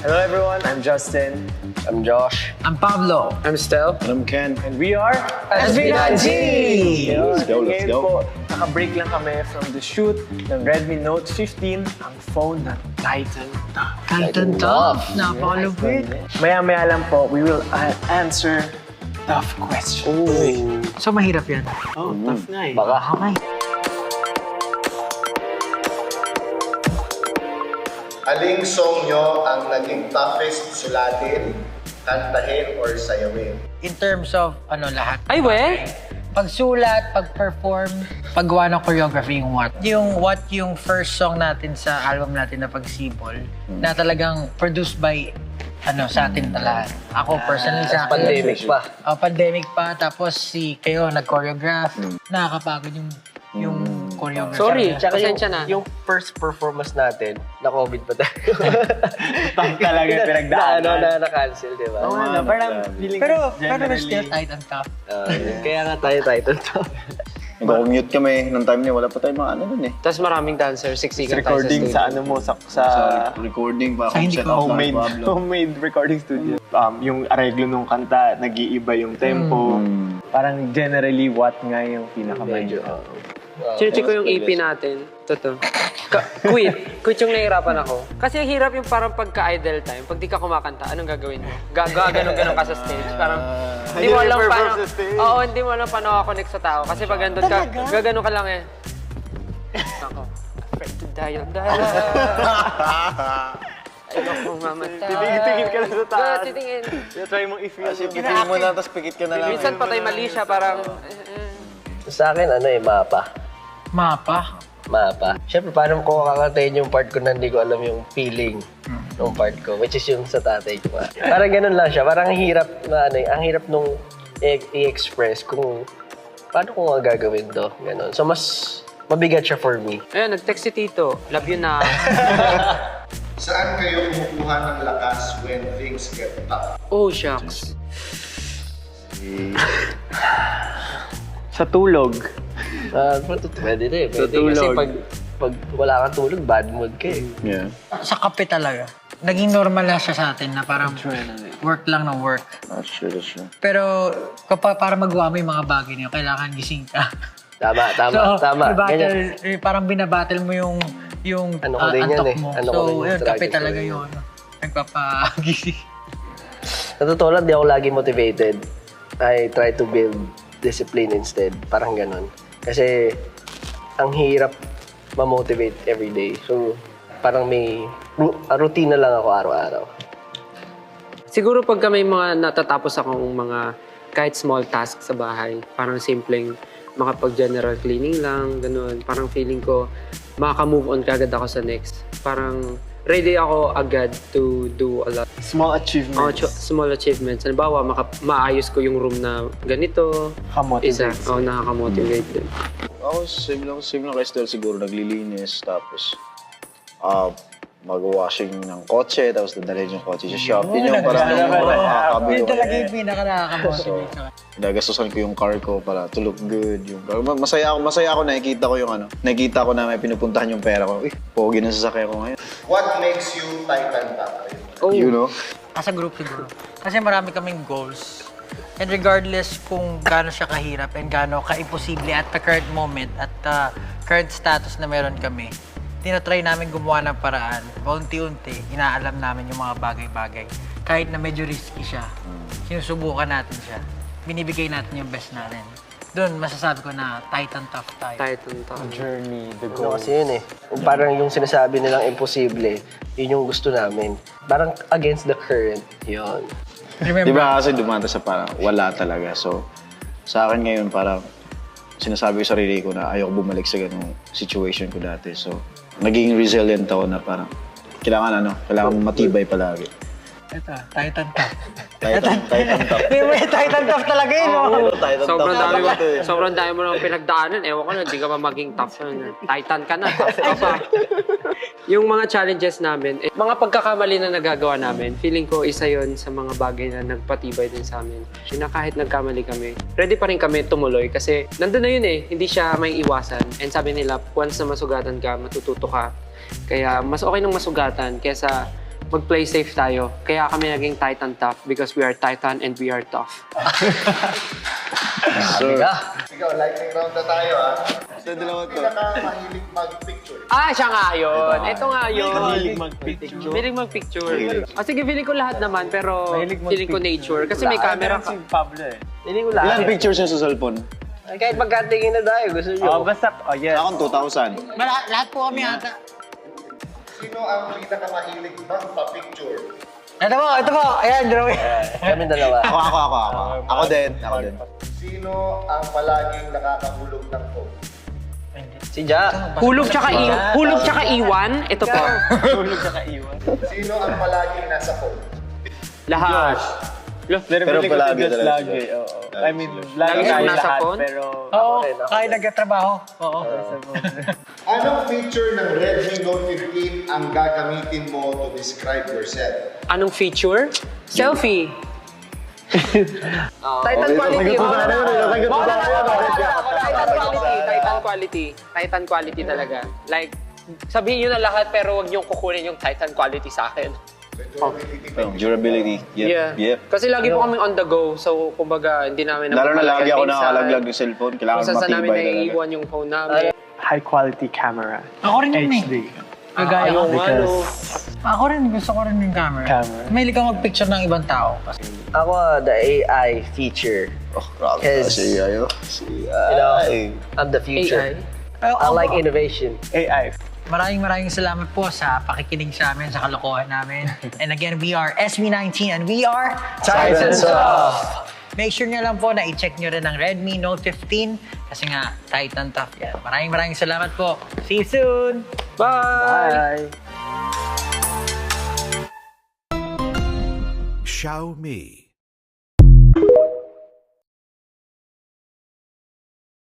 Hello everyone, I'm Justin. I'm Josh. I'm Pablo. I'm Stel. And I'm Ken. And we are SB9G! Let's go, let's Ngayon go. po, naka-break lang kami from the shoot ng Redmi Note 15, ang phone na Titan Top. Titan Top. Napakalupit. Maya-maya lang po, we will answer tough questions. So mahirap yan. Oh, tough nga eh. Baka. Okay. Aling song nyo ang naging toughest sulatin, kantahin, or sayawin? In terms of lahat. Ay, we? Pagsulat, pag-perform, paggawa ng choreography, yung what. Yung first song natin sa album natin na Pagsibol, na talagang produced by sa atin lahat. Ako personally sa akin. Pandemic pa. Pandemic pa, tapos kayo nag-choreograph. Nakakapagod yung choreography. Sorry, Tsaka pasensya na. yung first performance natin, na-COVID pa tayo. Tough talaga yung pinagdaanan. Na-cancel, di ba? Parang feeling Pero generally... still tight and tough. Kaya nga tayo title to. Nag-commute kami nung time niya, wala pa tayong mga dun eh. Tapos maraming dancer, siksikan tayo sa recording studio. sa mo, sa Sa recording pa Sa hindi ko. homemade recording studio. Yung areglo ng kanta, nag-iiba yung tempo. Parang generally, what nga yung pinaka-medyo. Chinecheck ko yung EP natin. Totoo. Quit yung nahihirapan ako. Kasi ang hirap yung parang pagka-idle time. Pag di ka kumakanta, anong gagawin mo? Ganon-ganon ka sa stage. Parang, hindi mo alam paano. Oo, hindi mo alam paano ako-connect sa tao. Kasi pag andun ka, gaganon ka lang eh. Ako, afraid to die, I'll die. Ayoko mamatay. Titingin ka na sa taas. Titingin. Try mong i-feel. Pitin mo na, tapos pikit ka na lang. Minsan patay mali siya, parang... Sa akin, mapa. Mapa. Siyempre, paano ko kakantayin yung part ko na hindi ko alam yung feeling ng part ko, which is yung sa tatay ko. Parang ganun lang siya. Parang ang hirap na ang hirap nung i-express kung paano ko nga gagawin to. Ganun. So, mas mabigat siya for me. Ayun, nag-text si Tito. Love you na. Saan kayo kumukuha ng lakas when things get tough? Oh, shucks. Sa tulog. Pwede rin. Pwede kasi tulog. pag wala kang tulog, bad mood ka eh. Yeah. Sa kape talaga. Naging normal na siya sa atin na parang work lang ng work. That's true. Pero kapag para magawa mo yung mga bagay niyo, kailangan gising ka. Tama. Battle, parang binabattle mo yung Ano ko din yan antok eh. mo. Ano ko So, din yung yun, kape strategy ko talaga rin. yun. Nagpapagising. Sa totoo lang, di ako lagi motivated. I try to build discipline instead. Parang ganun. Kasi, ang hirap ma-motivate every day. So, parang may routine na lang ako araw-araw. Siguro pagka may mga natatapos akong mga kahit small task sa bahay, parang simpleng makapag-general cleaning lang, ganun. Parang feeling ko, makaka-move on kagad ako sa next. Parang ready ako agad to do a lot. Small achievements. Small achievements. Halimbawa, maayos ko yung room na ganito. Ka-motivate. Nakaka-motivate din. Ako, same lang kay Estel siguro, naglilinis, tapos mag-washing ng kotse, tapos dadalhin yung kotse sa shop. Yun yung parang nakakabi Yun ko. talaga yung pinaka-nakaka-motivate sa akin. Nagasusan ko yung car ko para to look good. Masaya ako nakikita ko na may pinupuntahan yung pera ko. Pogi na sasakyan ko ngayon. What makes you Titan Top? Oh, You know? As a group siguro. Kasi marami kaming goals. And regardless kung gaano siya kahirap and gaano ka-imposible at the current moment at the current status na meron kami, tinatry namin gumawa ng paraan. Paunti-unti, inaalam namin yung mga bagay-bagay. Kahit na medyo risky siya, sinusubukan natin siya. Binibigay natin yung best natin. Doon, masasabi ko na Titan Tough tayo. Titan top. Journey, the Ano goal. kasi yun eh. Kung parang yung sinasabi nilang imposible, yun yung gusto namin. Parang against the current, yun. Remember, Di ba kasi dumanta sa parang wala talaga. So, sa akin ngayon parang sinasabi ko sa sarili ko na ayoko bumalik sa ganung situation ko dati. So, naging resilient ako na parang kailangan matibay palagi. ito, Titan Tough. Titan top. May Titan Tough talaga yun, no? Sobrang dami mo nang pinagdaanan. Ewan ko na, hindi ka pa maging tough. Titan ka na, tough ka pa. Yung mga challenges namin, mga pagkakamali na nagagawa namin, feeling ko isa yon sa mga bagay na nagpatibay din sa amin. Na kahit nagkamali kami, ready pa rin kami tumuloy kasi nandun na yun eh, hindi siya may iwasan. And sabi nila, once na masugatan ka, matututo ka. Kaya mas okay nang masugatan kaysa mag-play safe tayo. Kaya kami naging Titan Tough because we are Titan and we are tough. So, Ikaw, lightning round na tayo, ha? Sino ang pinakamahilig mag-picture? Siya nga yun. Ito nga yun. Mahilig mag-picture. Mahilig mag-picture. Sige, feeling ko lahat naman, pero feeling ko nature. Kasi may camera ka. Si Pablo eh. Hindi ko lahat. ilan pictures niya sa cellphone? Ay, kahit magkatingin na tayo, gusto nyo. Basta, yes. Sa akin, 2,000. Lahat po kami ata. Sino ang pinakamahilig magpa-picture? Ito po. Ayan, drawing. Kami dalawa. Ako din. Sino ang palaging nakakahulog ng phone? Si Jack. Hulog tsaka iwan. Ito po. Tulog ka kaiwan. Sino ang palaging nasa phone? Lahat. Pero Feeling ko palagi si Josh talaga. lagi. Oo. I mean, lagi Lagi tayo nasa lahat, phone? pero... Oo, kahit nagkatrabaho. Oo. Anong feature ng Redmi Note 15 ang gagamitin mo to describe yourself? Anong feature? Selfie. Titan quality. Titan quality talaga. Like, sabihin nyo na lahat pero wag nyo kukunin yung Titan quality sa akin. Durability. Yep. Kasi lagi po kaming on the go. So, kumbaga, hindi namin Lalo na lagi ako minsan. nakalaglag ng cellphone. Kailangan Kung saan namin matibay talaga. naiiwan yung phone namin. High quality camera. Ako rin yun HD. Kagaya ko. Ako rin, gusto ko rin yung camera. Mahilig ka mag-picture ng ibang tao. Ako, the AI feature. Because, you know, I'm the future. I like innovation. AI. Maraming salamat po sa pakikinig sa amin, sa kalokohan namin. And again, we are SB19 and we are Titan Tough. Make sure nyo lang po na i-check nyo rin ang Redmi Note 15 kasi nga, Titan Tough yan. Maraming salamat po. See you soon! Bye! Bye! Xiaomi.